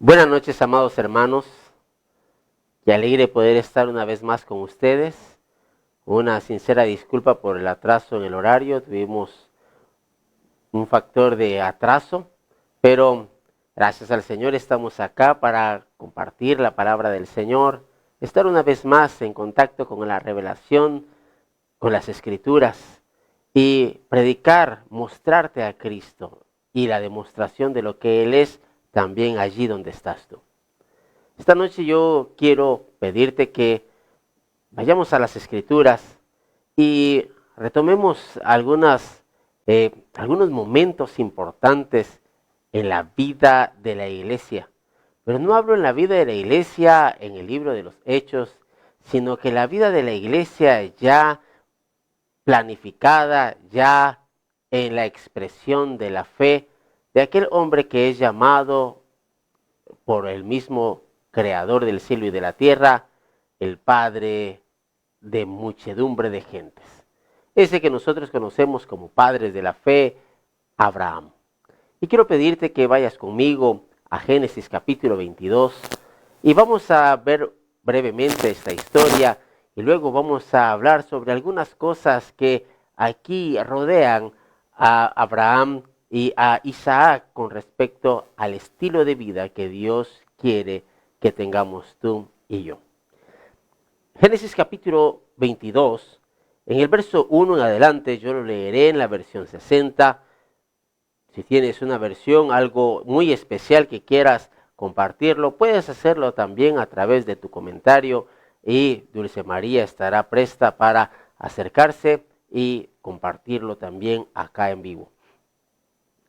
Buenas noches, amados hermanos. Qué alegre poder estar una vez más con ustedes. Una sincera disculpa por el atraso en el horario. Tuvimos un factor de atraso, pero gracias al Señor estamos acá para compartir la palabra del Señor, estar una vez más en contacto con la revelación, con las Escrituras y predicar, mostrarte a Cristo y la demostración de lo que Él es también allí donde estás tú. Esta noche yo quiero pedirte que vayamos a las Escrituras y retomemos algunos momentos importantes en la vida de la iglesia. Pero no hablo en la vida de la iglesia en el libro de los Hechos, sino que la vida de la iglesia ya planificada, ya en la expresión de la fe de aquel hombre que es llamado por el mismo Creador del cielo y de la tierra, el Padre de muchedumbre de gentes. Ese que nosotros conocemos como padres de la fe, Abraham. Y quiero pedirte que vayas conmigo a Génesis capítulo 22 y vamos a ver brevemente esta historia y luego vamos a hablar sobre algunas cosas que aquí rodean a Abraham y a Isaac con respecto al estilo de vida que Dios quiere que tengamos tú y yo. Génesis capítulo 22, en el verso 1 en adelante, yo lo leeré en la versión 60. Si tienes una versión, algo muy especial que quieras compartirlo, puedes hacerlo también a través de tu comentario y Dulce María estará presta para acercarse y compartirlo también acá en vivo.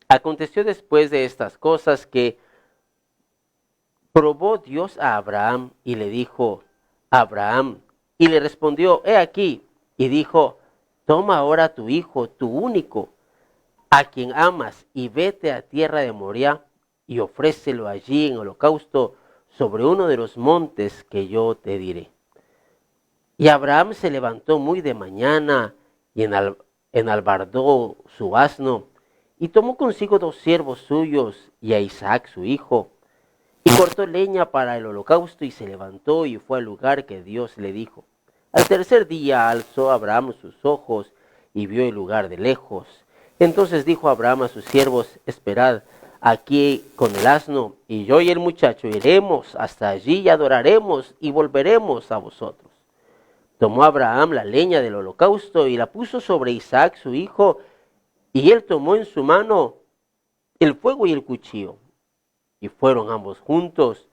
Aconteció después de estas cosas que probó Dios a Abraham y le dijo: Abraham, y le respondió: he aquí, y dijo: toma ahora tu hijo, tu único, a quien amas, y vete a tierra de Moriah, y ofrécelo allí en holocausto sobre uno de los montes que yo te diré. Y Abraham se levantó muy de mañana y enalbardó su asno, y tomó consigo 2 siervos suyos y a Isaac su hijo, y cortó leña para el holocausto, y se levantó y fue al lugar que Dios le dijo. Al tercer día alzó Abraham sus ojos y vio el lugar de lejos. Entonces dijo Abraham a sus siervos: esperad aquí con el asno, y yo y el muchacho iremos hasta allí y adoraremos y volveremos a vosotros. Tomó Abraham la leña del holocausto y la puso sobre Isaac su hijo, y él tomó en su mano el fuego y el cuchillo, y fueron ambos juntos.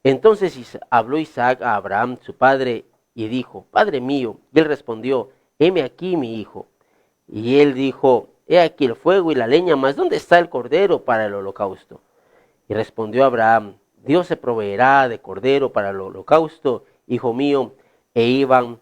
Entonces habló Isaac a Abraham su padre y dijo: Padre mío. Y él respondió: heme aquí mi hijo. Y él dijo: he aquí el fuego y la leña, mas ¿dónde está el cordero para el holocausto? Y respondió Abraham: Dios se proveerá de cordero para el holocausto, hijo mío. E iban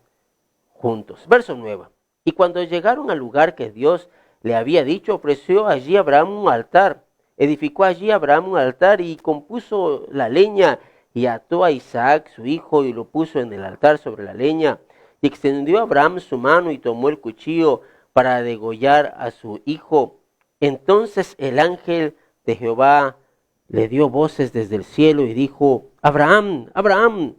juntos. Verso 9. Y cuando llegaron al lugar que Dios le había dicho, ofreció allí Abraham un altar. Edificó allí Abraham un altar y compuso la leña y ató a Isaac su hijo y lo puso en el altar sobre la leña. Y extendió Abraham su mano y tomó el cuchillo para degollar a su hijo. Entonces el ángel de Jehová le dio voces desde el cielo y dijo: Abraham, Abraham.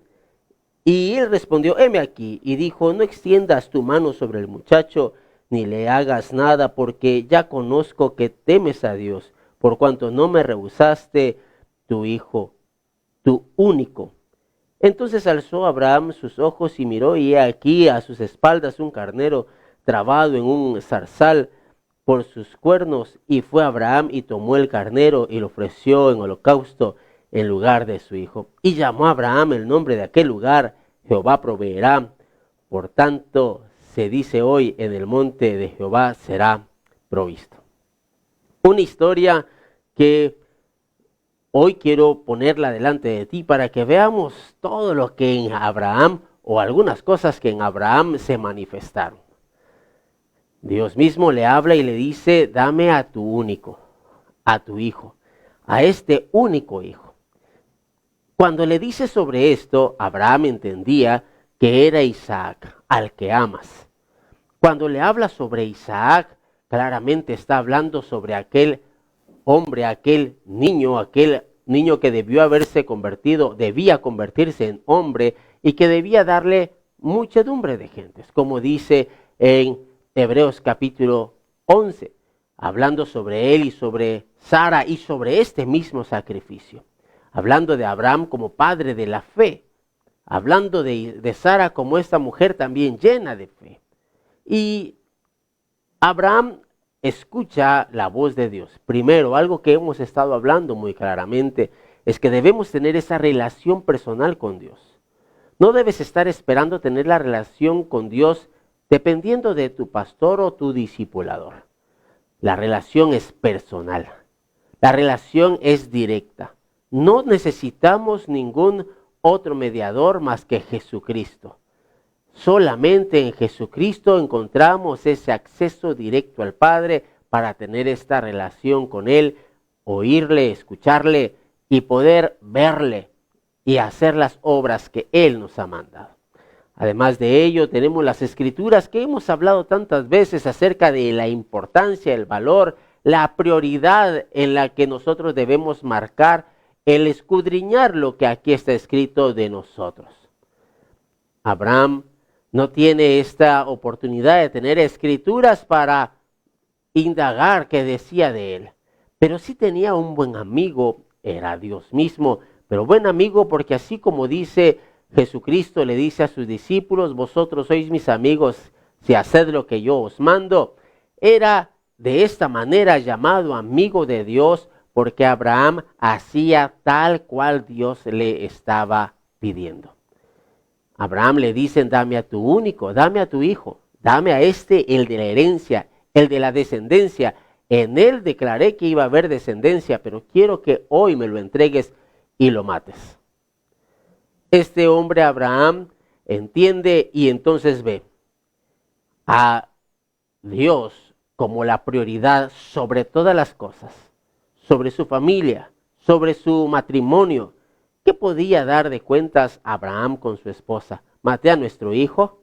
Y él respondió: heme aquí. Y dijo: no extiendas tu mano sobre el muchacho, ni le hagas nada, porque ya conozco que temes a Dios, por cuanto no me rehusaste tu hijo, tu único. Entonces alzó Abraham sus ojos y miró, y he aquí a sus espaldas un carnero trabado en un zarzal por sus cuernos. Y fue Abraham y tomó el carnero y lo ofreció en holocausto en lugar de su hijo. Y llamó a Abraham el nombre de aquel lugar: Jehová proveerá. Por tanto se dice hoy: en el monte de Jehová será provisto. Una historia que hoy quiero ponerla delante de ti para que veamos todo lo que en Abraham, o algunas cosas que en Abraham se manifestaron. Dios mismo le habla y le dice: dame a tu único, a tu hijo, a este único hijo. Cuando le dice sobre esto, Abraham entendía que era Isaac, al que amas. Cuando le habla sobre Isaac, claramente está hablando sobre aquel hombre, aquel niño, aquel niño que debía convertirse en hombre y que debía darle muchedumbre de gentes, como dice en Hebreos capítulo 11, hablando sobre él y sobre Sara y sobre este mismo sacrificio, hablando de Abraham como padre de la fe, hablando de Sara como esta mujer también llena de fe. Y Abraham escucha la voz de Dios. Primero, algo que hemos estado hablando muy claramente es que debemos tener esa relación personal con Dios. No debes estar esperando tener la relación con Dios dependiendo de tu pastor o tu discipulador. La relación es personal. La relación es directa. No necesitamos ningún otro mediador más que Jesucristo. Solamente en Jesucristo encontramos ese acceso directo al Padre para tener esta relación con Él, oírle, escucharle y poder verle y hacer las obras que Él nos ha mandado. Además de ello, tenemos las Escrituras que hemos hablado tantas veces acerca de la importancia, el valor, la prioridad en la que nosotros debemos marcar el escudriñar lo que aquí está escrito de nosotros. Abraham no tiene esta oportunidad de tener escrituras para indagar qué decía de él, pero sí tenía un buen amigo, era Dios mismo, pero buen amigo porque así como dice Jesucristo, le dice a sus discípulos, vosotros sois mis amigos si haced lo que yo os mando, era de esta manera llamado amigo de Dios porque Abraham hacía tal cual Dios le estaba pidiendo. Abraham le dicen, dame a tu único, dame a tu hijo, dame a este, el de la herencia, el de la descendencia. En él declaré que iba a haber descendencia, pero quiero que hoy me lo entregues y lo mates. Este hombre Abraham entiende y entonces ve a Dios como la prioridad sobre todas las cosas, sobre su familia, sobre su matrimonio. ¿Qué podía dar de cuentas Abraham con su esposa? Maté a nuestro hijo,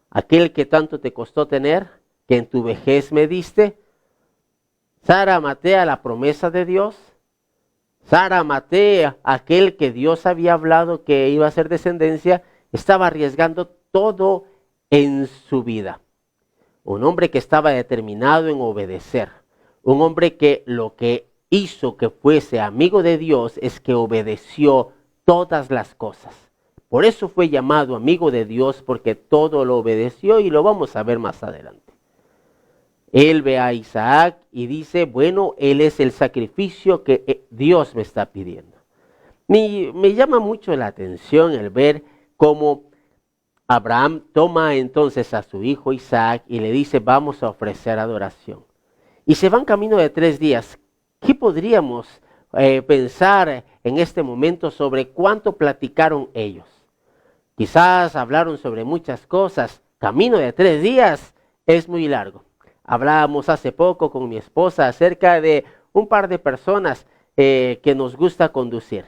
aquel que tanto te costó tener, que en tu vejez me diste. Sara, maté a la promesa de Dios. Sara, maté a aquel que Dios había hablado que iba a ser descendencia. Estaba arriesgando todo en su vida. Un hombre que estaba determinado en obedecer. Un hombre que lo que hizo que fuese amigo de Dios es que obedeció todas las cosas. Por eso fue llamado amigo de Dios, porque todo lo obedeció y lo vamos a ver más adelante. Él ve a Isaac y dice, bueno, él es el sacrificio que Dios me está pidiendo. Me llama mucho la atención el ver cómo Abraham toma entonces a su hijo Isaac y le dice, vamos a ofrecer adoración. Y se van camino de 3 días. ¿Qué podríamos pensar en este momento sobre cuánto platicaron ellos? Quizás hablaron sobre muchas cosas. Camino de 3 días es muy largo. Hablábamos hace poco con mi esposa acerca de un par de personas que nos gusta conducir.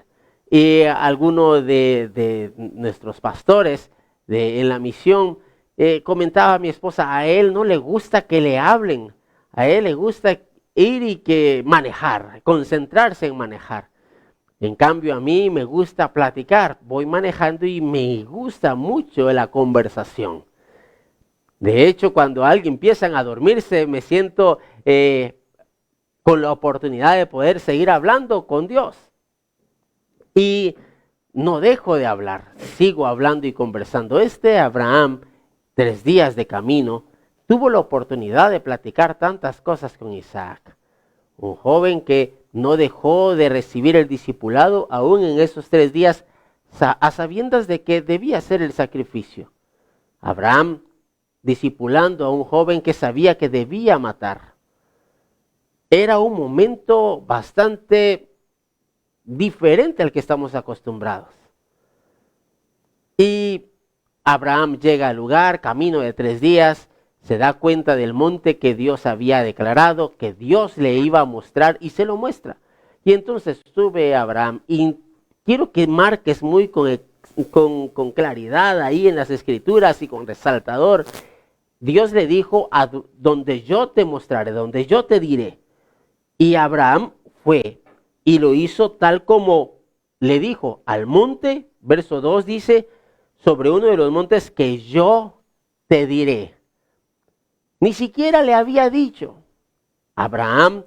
Y alguno de nuestros pastores en la misión comentaba a mi esposa, a él no le gusta que le hablen, a él le gusta ir y que manejar, concentrarse en manejar. En cambio a mí me gusta platicar, voy manejando y me gusta mucho la conversación. De hecho, cuando alguien empieza a dormirse, me siento con la oportunidad de poder seguir hablando con Dios. Y no dejo de hablar, sigo hablando y conversando. Abraham, 3 días de camino, tuvo la oportunidad de platicar tantas cosas con Isaac. Un joven que no dejó de recibir el discipulado aún en esos 3 días, a sabiendas de que debía hacer el sacrificio. Abraham discipulando a un joven que sabía que debía matar. Era un momento bastante diferente al que estamos acostumbrados. Y Abraham llega al lugar, camino de 3 días, se da cuenta del monte que Dios había declarado, que Dios le iba a mostrar y se lo muestra. Y entonces sube Abraham y quiero que marques muy con claridad ahí en las Escrituras y con resaltador. Dios le dijo, a donde yo te mostraré, donde yo te diré. Y Abraham fue y lo hizo tal como le dijo, al monte, verso 2 dice, sobre uno de los montes que yo te diré. Ni siquiera le había dicho. Abraham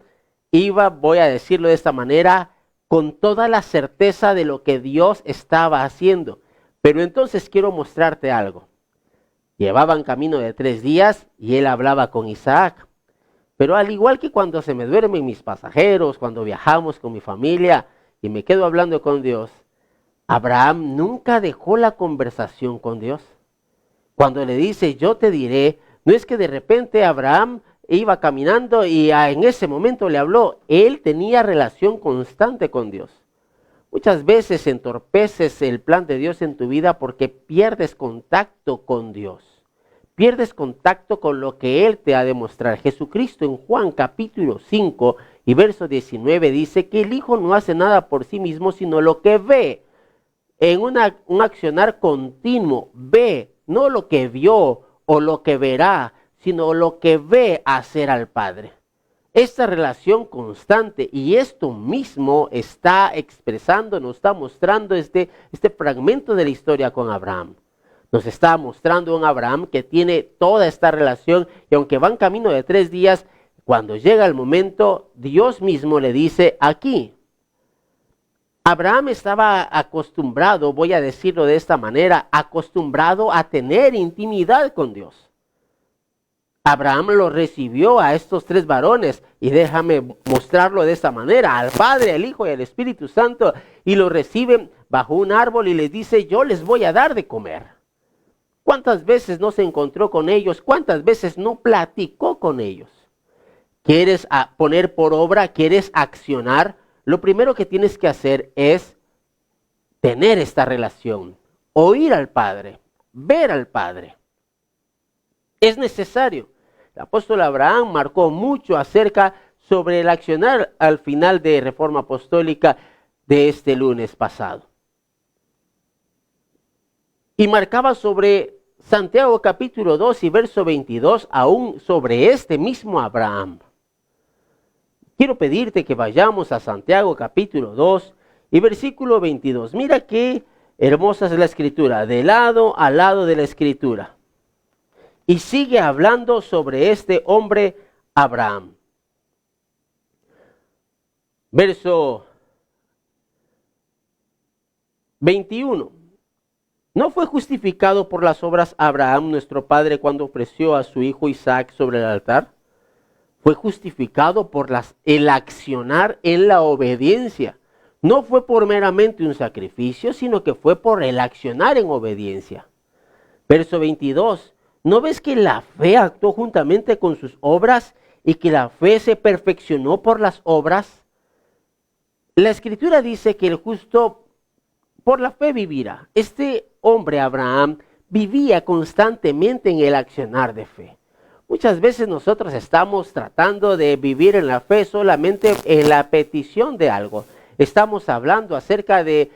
iba, voy a decirlo de esta manera, con toda la certeza de lo que Dios estaba haciendo. Pero entonces quiero mostrarte algo. Llevaban camino de 3 días y él hablaba con Isaac. Pero al igual que cuando se me duermen mis pasajeros, cuando viajamos con mi familia y me quedo hablando con Dios, Abraham nunca dejó la conversación con Dios. Cuando le dice, yo te diré, no es que de repente Abraham iba caminando y en ese momento le habló. Él tenía relación constante con Dios. Muchas veces entorpeces el plan de Dios en tu vida porque pierdes contacto con Dios. Pierdes contacto con lo que Él te ha de mostrar. Jesucristo en Juan capítulo 5 y verso 19 dice que el Hijo no hace nada por sí mismo, sino lo que ve. En un accionar continuo, ve, no lo que vio o lo que verá, sino lo que ve hacer al Padre. Esta relación constante y esto mismo está expresando, nos está mostrando este fragmento de la historia con Abraham. Nos está mostrando un Abraham que tiene toda esta relación y aunque van camino de 3 días, cuando llega el momento, Dios mismo le dice aquí. Abraham estaba acostumbrado, voy a decirlo de esta manera, acostumbrado a tener intimidad con Dios. Abraham lo recibió a estos 3 varones y déjame mostrarlo de esta manera, al Padre, al Hijo y al Espíritu Santo, y lo reciben bajo un árbol y les dice, yo les voy a dar de comer. ¿Cuántas veces no se encontró con ellos? ¿Cuántas veces no platicó con ellos? ¿Quieres poner por obra? ¿Quieres accionar? Lo primero que tienes que hacer es tener esta relación, oír al Padre, ver al Padre. Es necesario. El apóstol Abraham marcó mucho acerca sobre el accionar al final de Reforma Apostólica de este lunes pasado. Y marcaba sobre Santiago capítulo 2 y verso 22, aún sobre este mismo Abraham. Quiero pedirte que vayamos a Santiago capítulo 2 y versículo 22. Mira qué hermosa es la escritura, de lado a lado de la escritura. Y sigue hablando sobre este hombre Abraham. Verso 21. ¿No fue justificado por las obras Abraham, nuestro padre, cuando ofreció a su hijo Isaac sobre el altar? Fue justificado por el accionar en la obediencia. No fue por meramente un sacrificio, sino que fue por el accionar en obediencia. Verso 22. ¿No ves que la fe actuó juntamente con sus obras y que la fe se perfeccionó por las obras? La Escritura dice que el justo por la fe vivirá. Este hombre Abraham vivía constantemente en el accionar de fe. Muchas veces nosotros estamos tratando de vivir en la fe solamente en la petición de algo. Estamos hablando acerca de,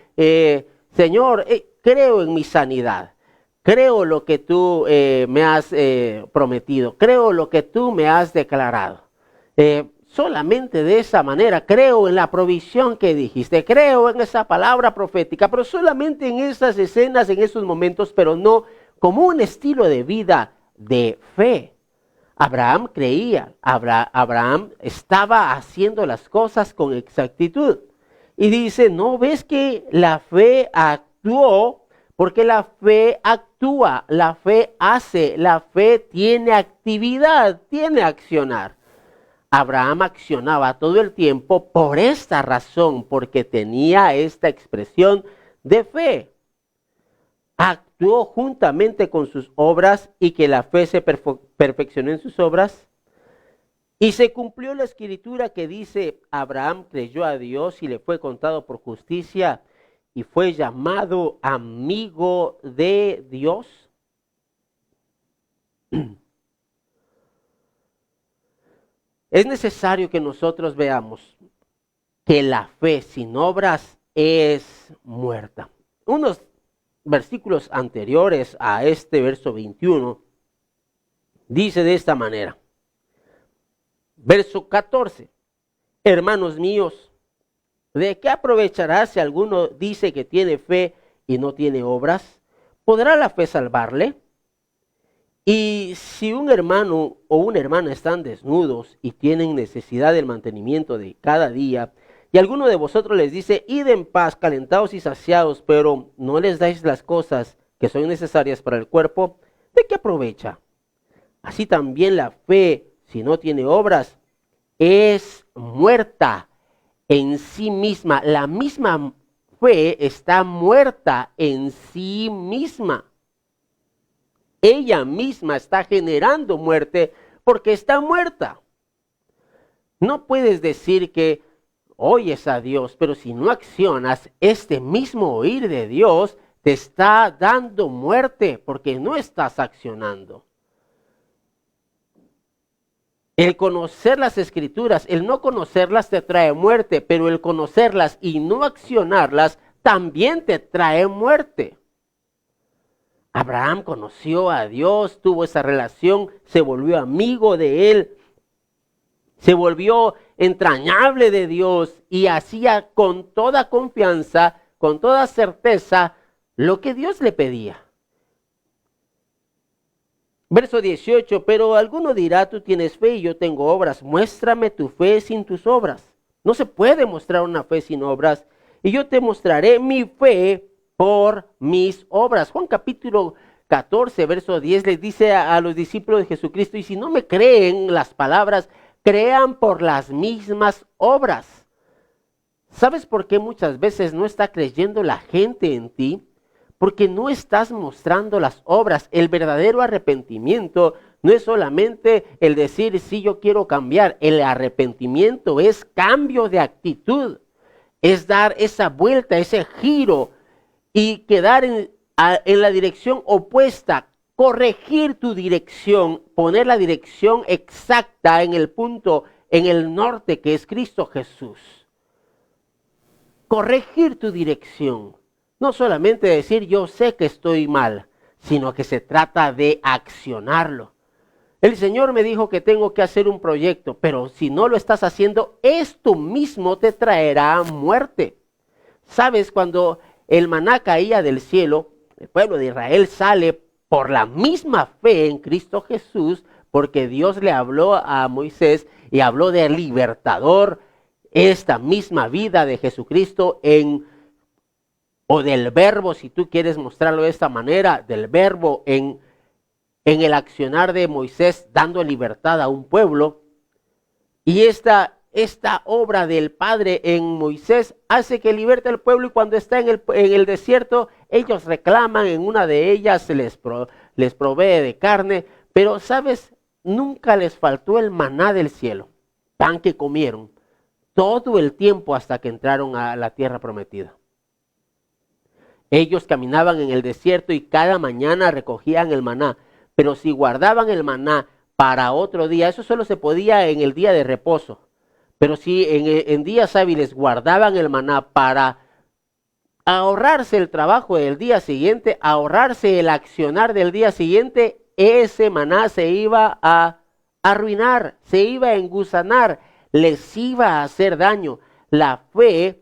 Señor, creo en mi sanidad. Creo lo que tú me has prometido. Creo lo que tú me has declarado. Solamente de esa manera creo en la provisión que dijiste. Creo en esa palabra profética. Pero solamente en esas escenas, en esos momentos, pero no como un estilo de vida de fe. Abraham creía. Abraham estaba haciendo las cosas con exactitud. Y dice, ¿no ves que la fe actuó? Porque la fe actúa, la fe hace, la fe tiene actividad, tiene accionar. Abraham accionaba todo el tiempo por esta razón, porque tenía esta expresión de fe. Actuó juntamente con sus obras y que la fe se perfeccionó en sus obras. Y se cumplió la escritura que dice, Abraham creyó a Dios y le fue contado por justicia y fue llamado amigo de Dios. Es necesario que nosotros veamos que la fe sin obras es muerta. Unos versículos anteriores a este verso 21 dice de esta manera. Verso 14. Hermanos míos, ¿De qué aprovechará si alguno dice que tiene fe y no tiene obras? ¿Podrá la fe salvarle? Y si un hermano o una hermana están desnudos y tienen necesidad del mantenimiento de cada día, y alguno de vosotros les dice, id en paz, calentados y saciados, pero no les dais las cosas que son necesarias para el cuerpo, ¿de qué aprovecha? Así también la fe, si no tiene obras, es muerta en sí misma. La misma fe está muerta en sí misma. Ella misma está generando muerte porque está muerta. No puedes decir que oyes a Dios, pero si no accionas, este mismo oír de Dios te está dando muerte porque no estás accionando. El conocer las escrituras, el no conocerlas te trae muerte, pero el conocerlas y no accionarlas también te trae muerte. Abraham conoció a Dios, tuvo esa relación, se volvió amigo de él, se volvió entrañable de Dios y hacía con toda confianza, con toda certeza, lo que Dios le pedía. Verso 18, pero alguno dirá, tú tienes fe y yo tengo obras, muéstrame tu fe sin tus obras. No se puede mostrar una fe sin obras, y yo te mostraré mi fe por mis obras. Juan capítulo 14, verso 10, les dice a los discípulos de Jesucristo, y si no me creen las palabras, crean por las mismas obras. ¿Sabes por qué muchas veces no está creyendo la gente en ti? Porque no estás mostrando las obras. El verdadero arrepentimiento no es solamente el decir, sí, yo quiero cambiar. El arrepentimiento es cambio de actitud. Es dar esa vuelta, ese giro y quedar en la dirección opuesta. Corregir tu dirección, poner la dirección exacta en el punto, en el norte que es Cristo Jesús. Corregir tu dirección. No solamente decir yo sé que estoy mal, sino que se trata de accionarlo. El Señor me dijo que tengo que hacer un proyecto, pero si no lo estás haciendo, esto mismo te traerá muerte. ¿Sabes? Cuando el maná caía del cielo, el pueblo de Israel sale por la misma fe en Cristo Jesús, porque Dios le habló a Moisés y habló del libertador, esta misma vida de Jesucristo o del verbo, si tú quieres mostrarlo de esta manera, del verbo en el accionar de Moisés dando libertad a un pueblo. Y esta obra del Padre en Moisés hace que liberte al pueblo, y cuando está en el desierto, ellos reclaman, en una de ellas les provee de carne, pero sabes, nunca les faltó el maná del cielo, pan que comieron todo el tiempo hasta que entraron a la tierra prometida. Ellos caminaban en el desierto y cada mañana recogían el maná, pero si guardaban el maná para otro día, eso solo se podía en el día de reposo, pero si en días hábiles guardaban el maná para ahorrarse el trabajo del día siguiente, ahorrarse el accionar del día siguiente, ese maná se iba a arruinar, se iba a engusanar, les iba a hacer daño. La fe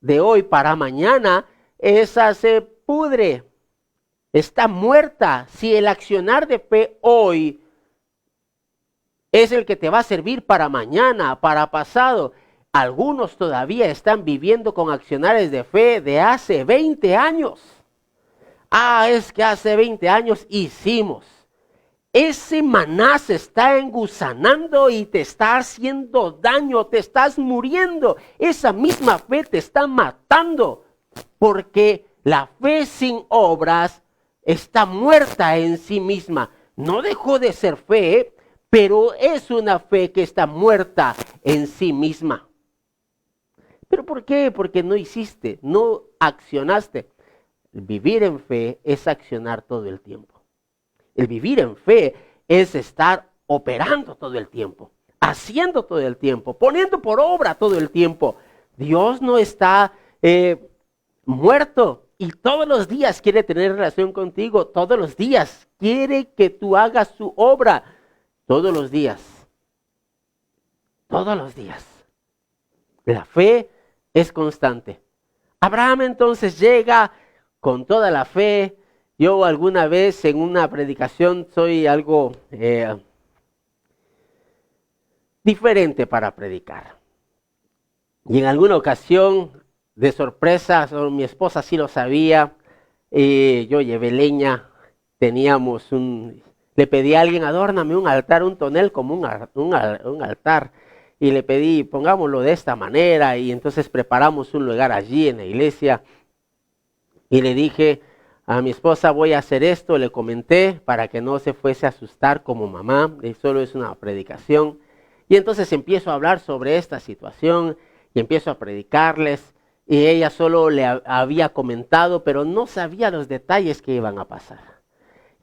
de hoy para mañana, esa se pudre, está muerta. Si el accionar de fe hoy es el que te va a servir para mañana, para pasado, algunos todavía están viviendo con accionares de fe de hace 20 años. Es que hace 20 años hicimos. Ese maná se está engusanando y te está haciendo daño, te estás muriendo. Esa misma fe te está matando, porque la fe sin obras está muerta en sí misma. No dejó de ser fe, pero es una fe que está muerta en sí misma. ¿Pero por qué? Porque no hiciste, no accionaste. Vivir en fe es accionar todo el tiempo. El vivir en fe es estar operando todo el tiempo, haciendo todo el tiempo, poniendo por obra todo el tiempo. Dios no está muerto y todos los días quiere tener relación contigo, todos los días quiere que tú hagas su obra, todos los días. Todos los días. La fe es constante. Abraham entonces llega con toda la fe. Yo alguna vez en una predicación soy algo diferente para predicar. Y en alguna ocasión, de sorpresa, mi esposa sí lo sabía, yo llevé leña, le pedí a alguien, adórname un altar, un tonel como un altar. Y le pedí, pongámoslo de esta manera, y entonces preparamos un lugar allí en la iglesia. Y le dije a mi esposa, voy a hacer esto, le comenté para que no se fuese a asustar como mamá, solo es una predicación. Y entonces empiezo a hablar sobre esta situación y empiezo a predicarles. Y ella solo le había comentado, pero no sabía los detalles que iban a pasar.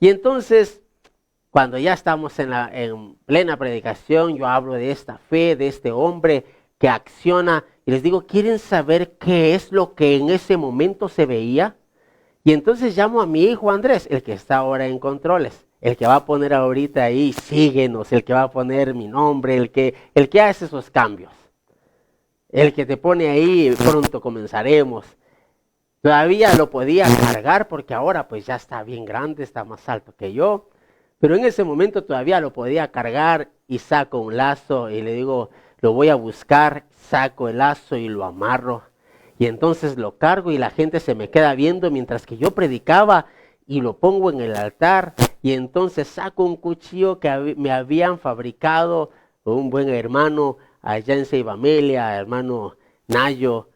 Y entonces, cuando ya estamos en plena predicación, yo hablo de esta fe, de este hombre que acciona. Y les digo, ¿quieren saber qué es lo que en ese momento se veía? Y entonces llamo a mi hijo Andrés, el que está ahora en controles, el que va a poner ahorita ahí, síguenos, el que va a poner mi nombre, el que hace esos cambios. El que te pone ahí, pronto comenzaremos. Todavía lo podía cargar porque ahora pues ya está bien grande, está más alto que yo. Pero en ese momento todavía lo podía cargar y saco un lazo y le digo, lo voy a buscar, saco el lazo y lo amarro. Y entonces lo cargo y la gente se me queda viendo mientras que yo predicaba y lo pongo en el altar. Y entonces saco un cuchillo que me habían fabricado un buen hermano allá en Ceibamelia, hermano Nayo,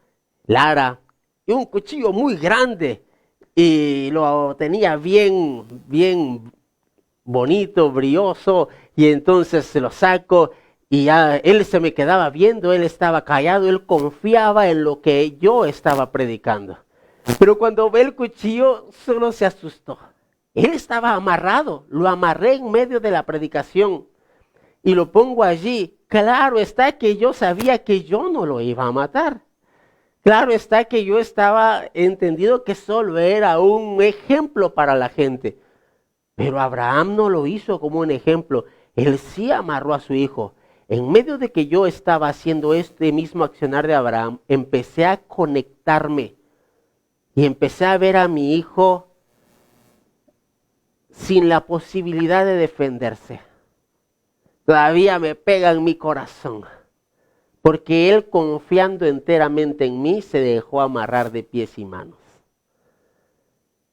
Lara, y un cuchillo muy grande. Y lo tenía bien bonito, brilloso, y entonces se lo saco y ya él se me quedaba viendo, él estaba callado, él confiaba en lo que yo estaba predicando. Pero cuando ve el cuchillo, solo se asustó. Él estaba amarrado, lo amarré en medio de la predicación y lo pongo allí. Claro está que yo sabía que yo no lo iba a matar. Claro está que yo estaba entendido que solo era un ejemplo para la gente. Pero Abraham no lo hizo como un ejemplo. Él sí amarró a su hijo. En medio de que yo estaba haciendo este mismo accionar de Abraham, empecé a conectarme y empecé a ver a mi hijo sin la posibilidad de defenderse. Todavía me pega en mi corazón, porque él, confiando enteramente en mí, se dejó amarrar de pies y manos.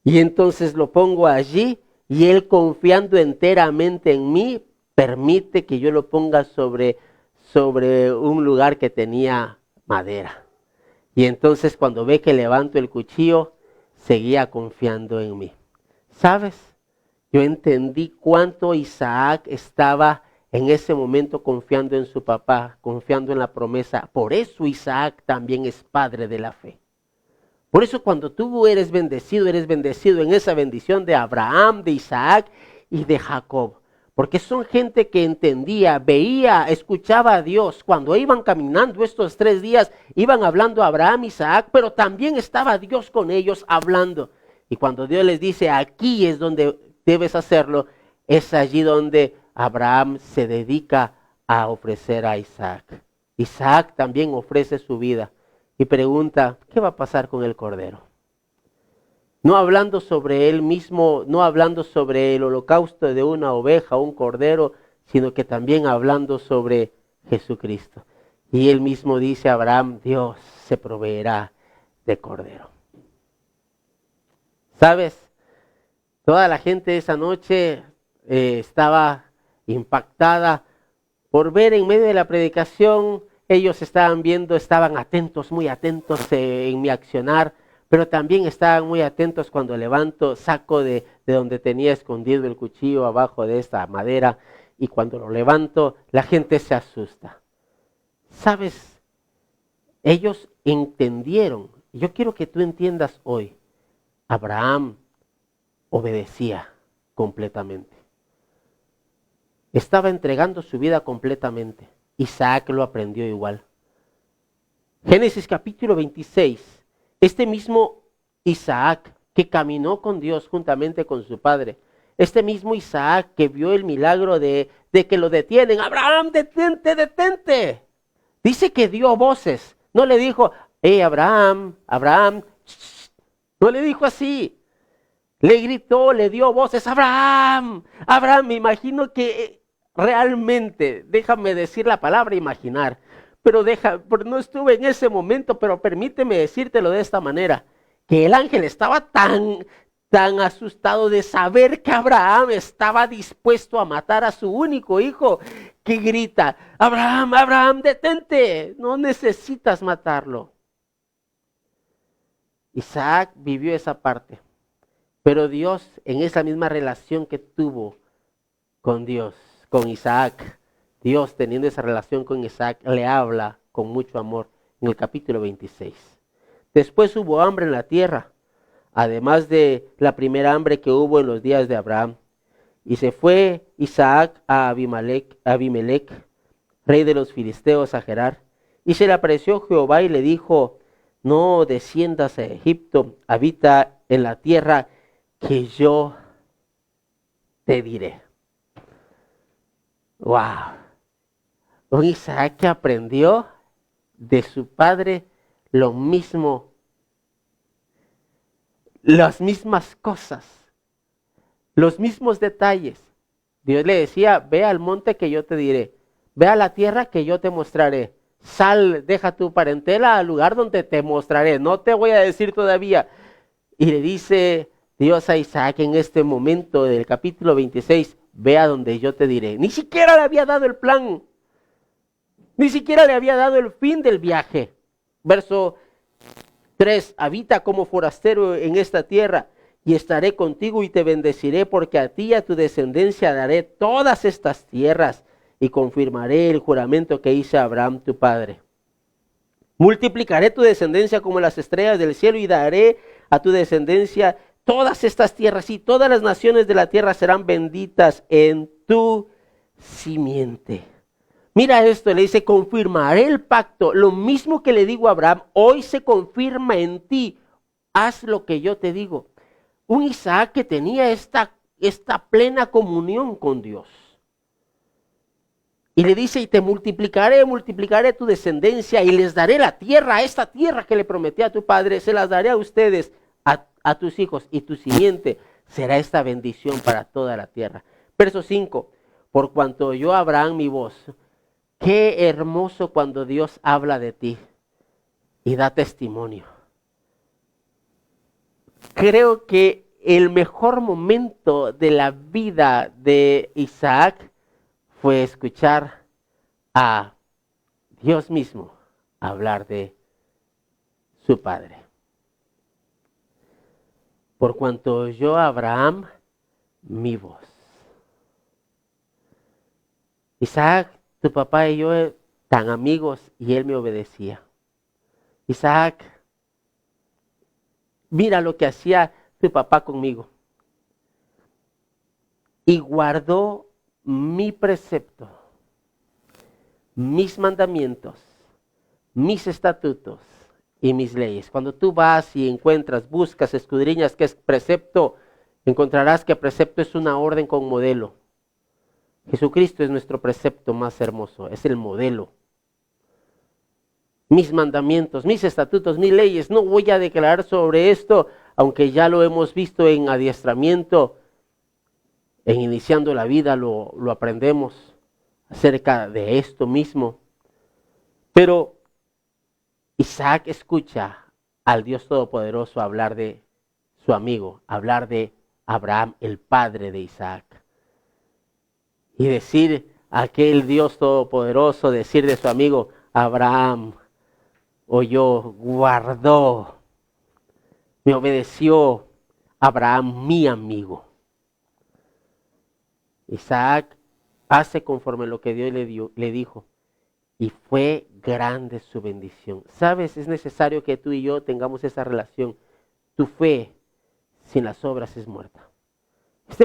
Y entonces lo pongo allí y él, confiando enteramente en mí, permite que yo lo ponga sobre un lugar que tenía madera. Y entonces cuando ve que levanto el cuchillo, seguía confiando en mí. ¿Sabes? Yo entendí cuánto Isaac estaba en ese momento confiando en su papá, confiando en la promesa. Por eso Isaac también es padre de la fe. Por eso cuando tú eres bendecido en esa bendición de Abraham, de Isaac y de Jacob. Porque son gente que entendía, veía, escuchaba a Dios. Cuando iban caminando estos 3 días, iban hablando a Abraham, Isaac, pero también estaba Dios con ellos hablando. Y cuando Dios les dice, aquí es donde debes hacerlo, es allí donde Abraham se dedica a ofrecer a Isaac. Isaac también ofrece su vida y pregunta, ¿qué va a pasar con el cordero? No hablando sobre él mismo, no hablando sobre el holocausto de una oveja o un cordero, sino que también hablando sobre Jesucristo. Y él mismo dice a Abraham, Dios se proveerá de cordero. ¿Sabes? Toda la gente esa noche estaba impactada por ver en medio de la predicación. Ellos estaban viendo, estaban atentos, muy atentos en mi accionar, pero también estaban muy atentos cuando levanto, saco de donde tenía escondido el cuchillo abajo de esta madera, y cuando lo levanto, la gente se asusta. ¿Sabes? Ellos entendieron. Yo quiero que tú entiendas hoy, Abraham obedecía completamente. Estaba entregando su vida completamente. Isaac lo aprendió igual. Génesis capítulo 26. Este mismo Isaac que caminó con Dios juntamente con su padre. Este mismo Isaac que vio el milagro de que lo detienen. Abraham, detente, detente. Dice que dio voces. No le dijo, Abraham, Abraham, shh". No le dijo así. Le gritó, le dio voces, Abraham, Abraham. Me imagino que realmente, déjame decir la palabra imaginar, pero no estuve en ese momento, pero permíteme decírtelo de esta manera, que el ángel estaba tan asustado de saber que Abraham estaba dispuesto a matar a su único hijo, que grita, Abraham, Abraham, detente, no necesitas matarlo. Isaac vivió esa parte. Pero Dios, en esa misma relación que tuvo con Dios, con Isaac, Dios teniendo esa relación con Isaac, le habla con mucho amor en el capítulo 26. Después hubo hambre en la tierra, además de la primera hambre que hubo en los días de Abraham. Y se fue Isaac a Abimelech, rey de los filisteos, a Gerar. Y se le apareció Jehová y le dijo, no desciendas a Egipto, habita en la tierra que yo te diré. Wow. Un Isaac que aprendió de su padre lo mismo, las mismas cosas, los mismos detalles. Dios le decía, ve al monte que yo te diré, ve a la tierra que yo te mostraré. Sal, deja tu parentela al lugar donde te mostraré. No te voy a decir todavía. Y le dice Dios a Isaac en este momento del capítulo 26, ve a donde yo te diré. Ni siquiera le había dado el plan. Ni siquiera le había dado el fin del viaje. Verso 3, habita como forastero en esta tierra y estaré contigo y te bendeciré porque a ti y a tu descendencia daré todas estas tierras y confirmaré el juramento que hice a Abraham tu padre. Multiplicaré tu descendencia como las estrellas del cielo y daré a tu descendencia todas estas tierras y todas las naciones de la tierra serán benditas en tu simiente. Mira esto, le dice, confirmaré el pacto. Lo mismo que le digo a Abraham, hoy se confirma en ti. Haz lo que yo te digo. Un Isaac que tenía esta plena comunión con Dios. Y le dice, y te multiplicaré tu descendencia y les daré la tierra, esta tierra que le prometí a tu padre, se las daré a ustedes, a tus hijos, y tu simiente será esta bendición para toda la tierra. Verso 5, por cuanto oyó Abraham mi voz. Qué hermoso cuando Dios habla de ti y da testimonio. Creo que el mejor momento de la vida de Isaac fue escuchar a Dios mismo hablar de su padre. Por cuanto oyó Abraham mi voz. Isaac, tu papá y yo tan amigos y él me obedecía. Isaac, mira lo que hacía tu papá conmigo. Y guardó mi precepto, mis mandamientos, mis estatutos y mis leyes. Cuando tú vas y encuentras, buscas, escudriñas qué es precepto, encontrarás que precepto es una orden con modelo. Jesucristo es nuestro precepto más hermoso, es el modelo. Mis mandamientos, mis estatutos, mis leyes, no voy a declarar sobre esto, aunque ya lo hemos visto en adiestramiento, en iniciando la vida lo aprendemos acerca de esto mismo. Pero Isaac escucha al Dios Todopoderoso hablar de su amigo, hablar de Abraham, el padre de Isaac. Y decir a aquel Dios Todopoderoso, decir de su amigo, Abraham oyó, guardó, me obedeció, Abraham mi amigo. Isaac hace conforme lo que Dios le dijo y fue grande su bendición. ¿Sabes? Es necesario que tú y yo tengamos esa relación. Tu fe sin las obras es muerta.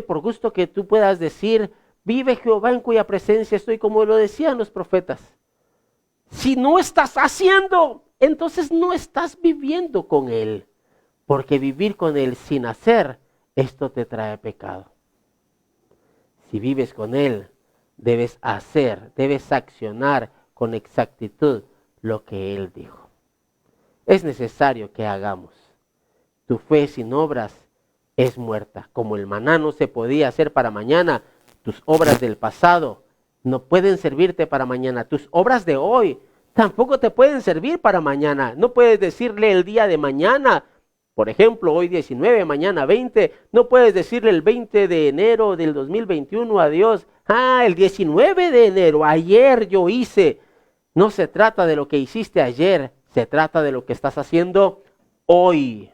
Por gusto que tú puedas decir, vive Jehová en cuya presencia estoy, como lo decían los profetas. Si no estás haciendo, entonces no estás viviendo con Él. Porque vivir con Él sin hacer, esto te trae pecado. Si vives con Él, debes hacer, debes accionar con exactitud lo que Él dijo. es necesario que hagamos. Tu fe sin obras es muerta. Como el maná no se podía hacer para mañana, tus obras del pasado no pueden servirte para mañana. Tus obras de hoy tampoco te pueden servir para mañana. No puedes decirle el día de mañana, por ejemplo, hoy 19, mañana 20. No puedes decirle el 20 de enero del 2021 a Dios. El 19 de enero, ayer yo hice. No se trata de lo que hiciste ayer, se trata de lo que estás haciendo hoy.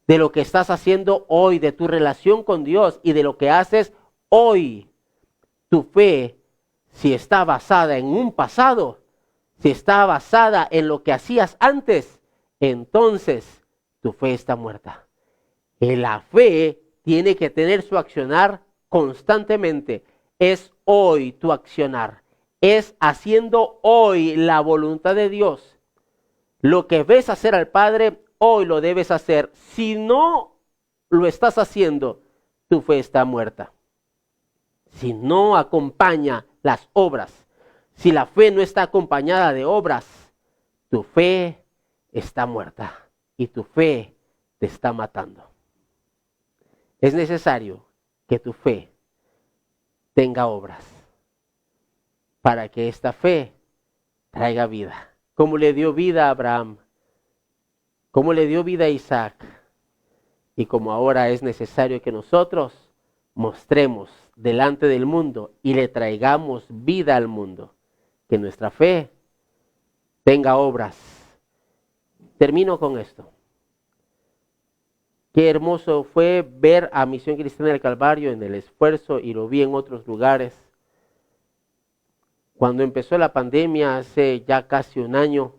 De lo que estás haciendo hoy, de tu relación con Dios y de lo que haces hoy. Tu fe, si está basada en un pasado, si está basada en lo que hacías antes, entonces tu fe está muerta. Y la fe tiene que tener su accionar constantemente. Es hoy tu accionar. Es haciendo hoy la voluntad de Dios. Lo que ves hacer al Padre, hoy lo debes hacer. Si no lo estás haciendo, tu fe está muerta. Si no acompaña las obras, si la fe no está acompañada de obras, tu fe está muerta y tu fe te está matando. Es necesario que tu fe tenga obras para que esta fe traiga vida. Como le dio vida a Abraham, como le dio vida a Isaac, y como ahora es necesario que nosotros mostremos delante del mundo y le traigamos vida al mundo, que nuestra fe tenga obras. Termino con esto. Qué hermoso fue ver a Misión Cristiana del Calvario en el esfuerzo, y lo vi en otros lugares. Cuando empezó la pandemia hace ya casi un año,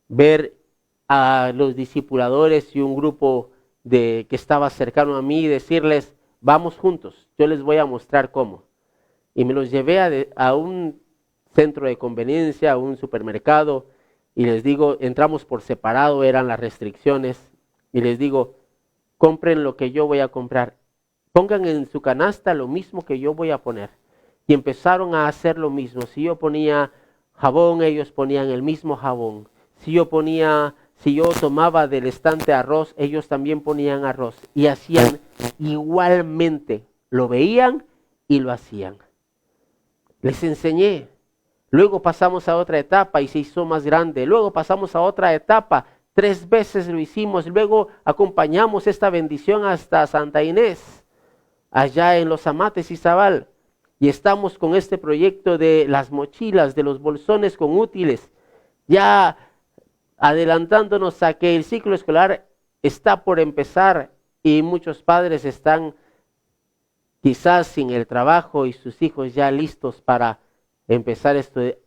ver a los discipuladores y un grupo que estaba cercano a mí y decirles, vamos juntos, yo les voy a mostrar cómo. Y me los llevé a un centro de conveniencia, a un supermercado, y les digo, entramos por separado, eran las restricciones, y les digo, compren lo que yo voy a comprar, pongan en su canasta lo mismo que yo voy a poner. Y empezaron a hacer lo mismo. Si yo ponía jabón, ellos ponían el mismo jabón. Si yo tomaba del estante arroz, ellos también ponían arroz. Y hacían igualmente. Lo veían y lo hacían. Les enseñé. Luego pasamos a otra etapa y se hizo más grande. Luego pasamos a otra etapa. 3 veces lo hicimos. Luego acompañamos esta bendición hasta Santa Inés, allá en Los Amates, Izabal. Y estamos con este proyecto de las mochilas, de los bolsones con útiles, ya adelantándonos a que el ciclo escolar está por empezar y muchos padres están quizás sin el trabajo y sus hijos ya listos para empezar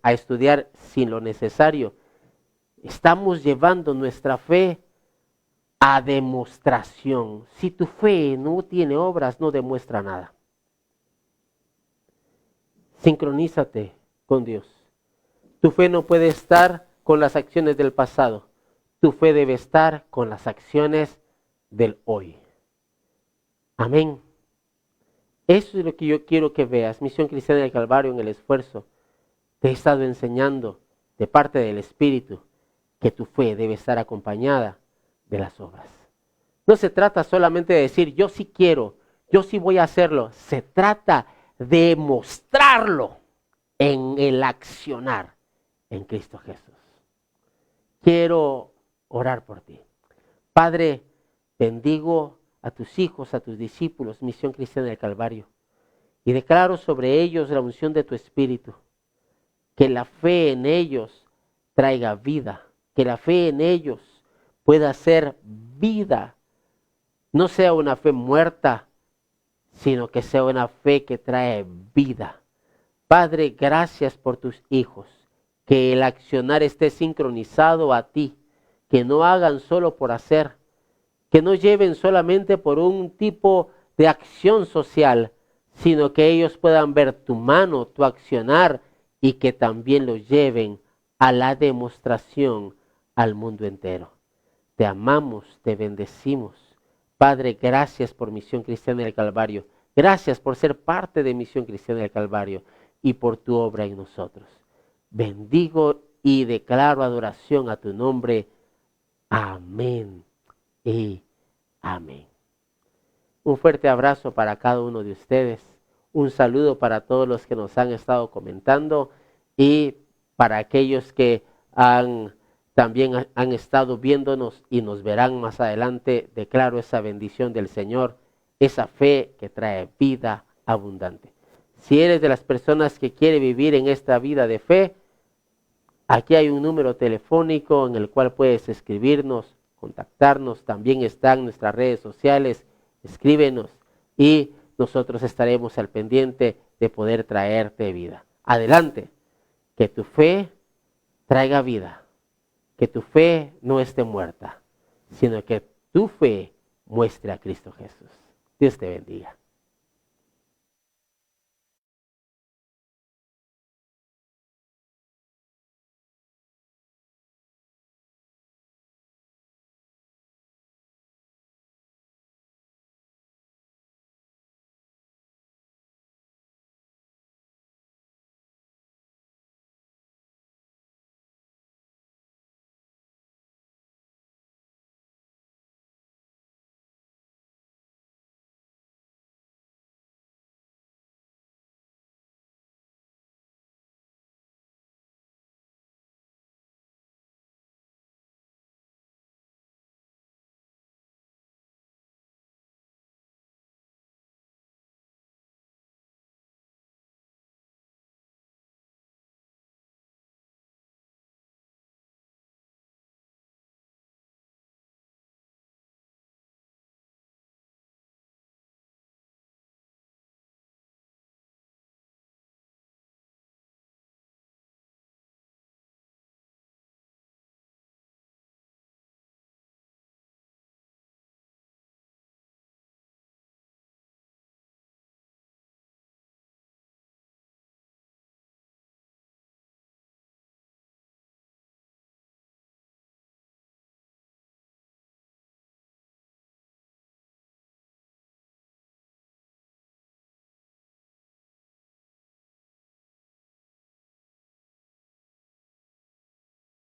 a estudiar sin lo necesario. Estamos llevando nuestra fe a demostración. Si tu fe no tiene obras, no demuestra nada. Sincronízate con Dios. Tu fe no puede estar con las acciones del pasado. Tu fe debe estar con las acciones del hoy. Amén. Eso es lo que yo quiero que veas. Misión Cristiana del Calvario en el esfuerzo. Te he estado enseñando de parte del Espíritu que tu fe debe estar acompañada de las obras. No se trata solamente de decir yo sí quiero, yo sí voy a hacerlo. Se trata de mostrarlo en el accionar en Cristo Jesús. Quiero orar por ti. Padre, bendigo a tus hijos, a tus discípulos, Misión Cristiana del Calvario, y declaro sobre ellos la unción de tu Espíritu, que la fe en ellos traiga vida, que la fe en ellos pueda ser vida, no sea una fe muerta, sino que sea una fe que trae vida. Padre, gracias por tus hijos, que el accionar esté sincronizado a ti, que no hagan solo por hacer, que no lleven solamente por un tipo de acción social, sino que ellos puedan ver tu mano, tu accionar, y que también lo lleven a la demostración al mundo entero. Te amamos, te bendecimos. Padre, gracias por Misión Cristiana del Calvario. Gracias por ser parte de Misión Cristiana del Calvario y por tu obra en nosotros. Bendigo y declaro adoración a tu nombre. Amén y amén. Un fuerte abrazo para cada uno de ustedes. Un saludo para todos los que nos han estado comentando y para aquellos que también han estado viéndonos y nos verán más adelante. Declaro esa bendición del Señor, esa fe que trae vida abundante. Si eres de las personas que quiere vivir en esta vida de fe, aquí hay un número telefónico en el cual puedes escribirnos, contactarnos. También están nuestras redes sociales. Escríbenos y nosotros estaremos al pendiente de poder traerte vida. Adelante, que tu fe traiga vida, que tu fe no esté muerta, sino que tu fe muestre a Cristo Jesús. Dios te bendiga.